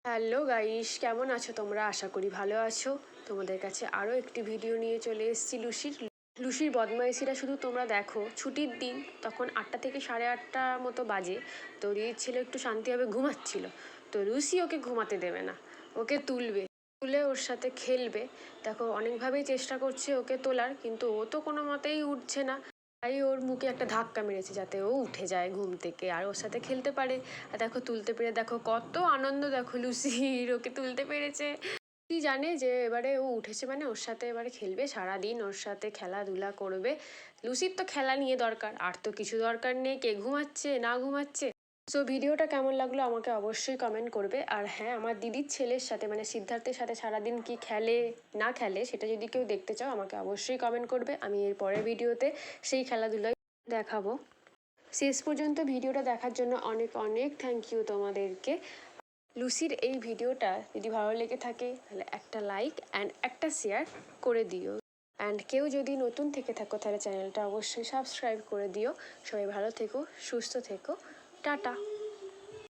Hello guys, কেমন আছো তোমরা? আশা করি ভালো আছো। তোমাদের কাছে আরও একটি ভিডিও নিয়ে চলে এসেছি লুসির বদমাইশিরা শুধু তোমরা দেখো। ছুটির দিন, তখন 8টা থেকে 8:30 মতো বাজে। তো রির ছেলে একটু শান্তিভাবে ঘুমাচ্ছিল। তো লুসি ওকে ঘুমাতে দেবে না, ওকে তুলে ওর সাথে খেলবে। দেখো, অনেকভাবেই চেষ্টা করছে ওকে তোলার, কিন্তু ও তো কোনো মতেই উঠছে না। তাই ওর মুখে একটা ধাক্কা মেরেছে যাতে ও উঠে যায় ঘুম থেকে আর ওর সাথে খেলতে পারে। আর দেখো, তুলতে পেরে দেখো কত আনন্দ, দেখো লুসির, ওকে তুলতে পেরেছে। তুই জানে যে এবারে ও উঠেছে মানে ওর সাথে এবারে খেলবে, সারাদিন ওর সাথে খেলাধুলা করবে। লুসির তো খেলা নিয়ে দরকার, আর তো কিছু দরকার নেই কে ঘুমাচ্ছে না ঘুমাচ্ছে। সো ভিডিওটা কেমন লাগলো আমাকে অবশ্যই কমেন্ট করবে। আর হ্যাঁ, আমার দিদির ছেলের সাথে মানে সিদ্ধার্থের সাথে সারাদিন কি খেলে না খেলে সেটা যদি কেউ দেখতে চাও আমাকে অবশ্যই কমেন্ট করবে। আমি এর পরের ভিডিওতে সেই খেলাধুলাই দেখাবো। শেষ পর্যন্ত ভিডিওটা দেখার জন্য অনেক অনেক থ্যাংক ইউ তোমাদেরকে। লুসির এই ভিডিওটা যদি ভালো লেগে থাকে তাহলে একটা লাইক অ্যান্ড একটা শেয়ার করে দিও। অ্যান্ড কেউ যদি নতুন থেকে থাকো তাহলে চ্যানেলটা অবশ্যই সাবস্ক্রাইব করে দিও। সবাই ভালো থেকো, সুস্থ থেকো, টাটা।